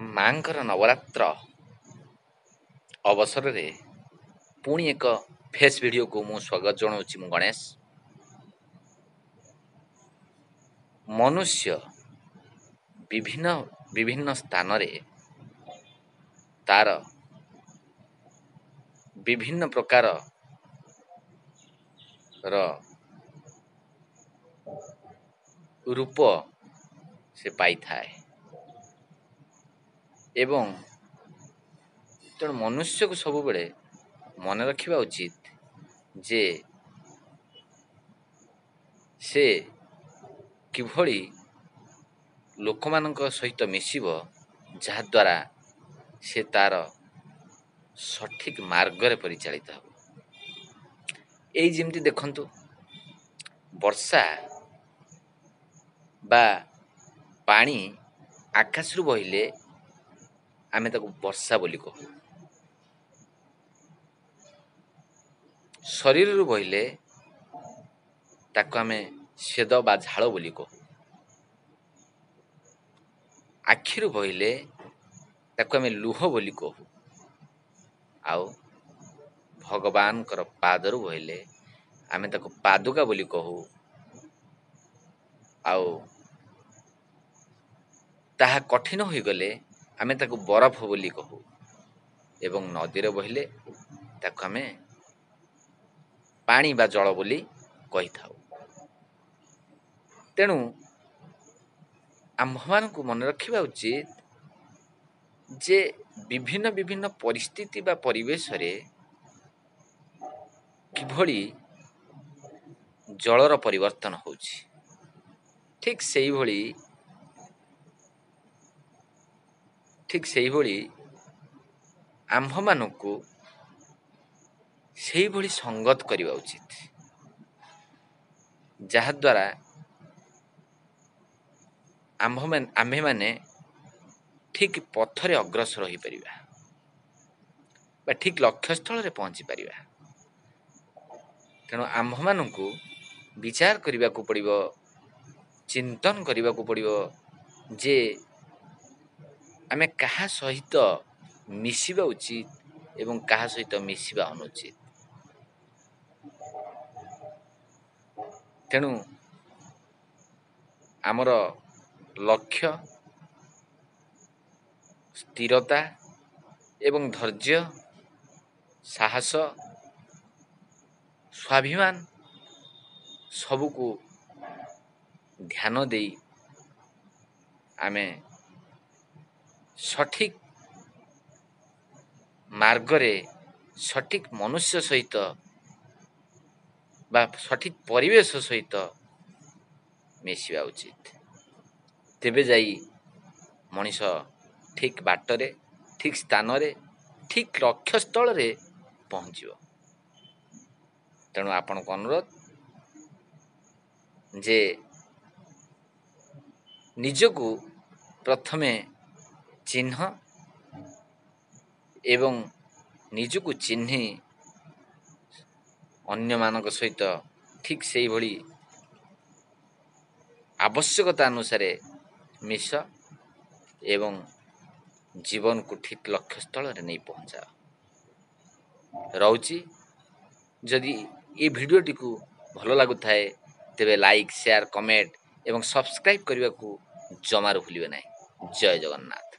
ମାଙ୍କର ନବରାତ୍ର ଅବସରରେ ପୁଣି ଏକ ଫେସ୍ ଭିଡ଼ିଓକୁ ମୁଁ ସ୍ୱାଗତ ଜଣାଉଛି। ମୁଁ ଗଣେଶ। ମନୁଷ୍ୟ ବିଭିନ୍ନ ସ୍ଥାନରେ ତାର ବିଭିନ୍ନ ପ୍ରକାରର ରୂପ ସେ ପାଇଥାଏ ଏବଂ ତେଣୁ ମନୁଷ୍ୟକୁ ସବୁବେଳେ ମନେ ରଖିବା ଉଚିତ ଯେ ସେ କିଭଳି ଲୋକମାନଙ୍କ ସହିତ ମିଶିବ, ଯାହାଦ୍ୱାରା ସେ ତାର ସଠିକ୍ ମାର୍ଗରେ ପରିଚାଳିତ ହେବ। ଏଇ ଯେମିତି ଦେଖନ୍ତୁ, ବର୍ଷା ବା ପାଣି ଆକାଶରୁ ବହିଲେ ଆମେ ତାକୁ ବର୍ଷା ବୋଲି କହୁ। ଶରୀରରୁ ବହିଲେ ତାକୁ ଆମେ ସ୍ୱେଦ ବା ଝାଳ ବୋଲି କହୁ। ଆଖିରୁ ବହିଲେ ତାକୁ ଆମେ ଲୁହ ବୋଲି କହୁ। ଆଉ ଭଗବାନଙ୍କର ପାଦରୁ ବହିଲେ ଆମେ ତାକୁ ପାଦୁକା ବୋଲି କହୁ। ଆଉ ତାହା କଠିନ ହୋଇଗଲେ ଆମେ ତାକୁ ବରଫ ବୋଲି କହୁ ଏବଂ ନଦୀରେ ବହିଲେ ତାକୁ ଆମେ ପାଣି ବା ଜଳ ବୋଲି କହିଥାଉ। ତେଣୁ ଆମ୍ଭମାନଙ୍କୁ ମନେ ରଖିବା ଉଚିତ ଯେ ବିଭିନ୍ନ ପରିସ୍ଥିତି ବା ପରିବେଶରେ କିଭଳି ଜଳର ପରିବର୍ତ୍ତନ ହେଉଛି। ଠିକ୍ ସେଇଭଳି ଆମ୍ଭମାନଙ୍କୁ ସେଇଭଳି ସଙ୍ଗତ କରିବା ଉଚିତ, ଯାହାଦ୍ୱାରା ଆମ୍ଭେମାନେ ଠିକ୍ ପଥରେ ଅଗ୍ରସର ହୋଇପାରିବା ବା ଠିକ୍ ଲକ୍ଷ୍ୟସ୍ଥଳରେ ପହଞ୍ଚିପାରିବା। ତେଣୁ ଆମ୍ଭମାନଙ୍କୁ ବିଚାର କରିବାକୁ ପଡ଼ିବ, ଚିନ୍ତନ କରିବାକୁ ପଡ଼ିବ ଯେ ଆମେ କାହା ସହିତ ମିଶିବା ଉଚିତ ଏବଂ କାହା ସହିତ ମିଶିବା ଅନୁଚିତ। ତେଣୁ ଆମର ଲକ୍ଷ୍ୟ, ସ୍ଥିରତା ଏବଂ ଧୈର୍ଯ୍ୟ, ସାହସ, ସ୍ୱାଭିମାନ ସବୁକୁ ଧ୍ୟାନ ଦେଇ ଆମେ ସଠିକ୍ ମାର୍ଗରେ ସଠିକ୍ ମନୁଷ୍ୟ ସହିତ ବା ସଠିକ୍ ପରିବେଶ ସହିତ ମିଶିବା ଉଚିତ। ତେବେ ଯାଇ ମଣିଷ ଠିକ୍ ବାଟରେ, ଠିକ୍ ସ୍ଥାନରେ, ଠିକ୍ ଲକ୍ଷ୍ୟସ୍ଥଳରେ ପହଞ୍ଚିବ। ତେଣୁ ଆପଣଙ୍କୁ ଅନୁରୋଧ ଯେ ନିଜକୁ ପ୍ରଥମେ ଚିହ୍ନ ଏବଂ ନିଜକୁ ଚିହ୍ନି ଅନ୍ୟମାନଙ୍କ ସହିତ ଠିକ୍ ସେଇଭଳି ଆବଶ୍ୟକତା ଅନୁସାରେ ମିଶ ଏବଂ ଜୀବନକୁ ଠିକ୍ ଲକ୍ଷ୍ୟସ୍ଥଳରେ ନେଇ ପହଞ୍ଚାଅ। ରହୁଛି। ଯଦି ଏ ଭିଡ଼ିଓଟିକୁ ଭଲ ଲାଗୁଥାଏ ତେବେ ଲାଇକ୍, ସେୟାର, କମେଣ୍ଟ ଏବଂ ସବସ୍କ୍ରାଇବ୍ କରିବାକୁ ଜମାରୁ ଭୁଲିବେ ନାହିଁ। ଜୟ ଜଗନ୍ନାଥ।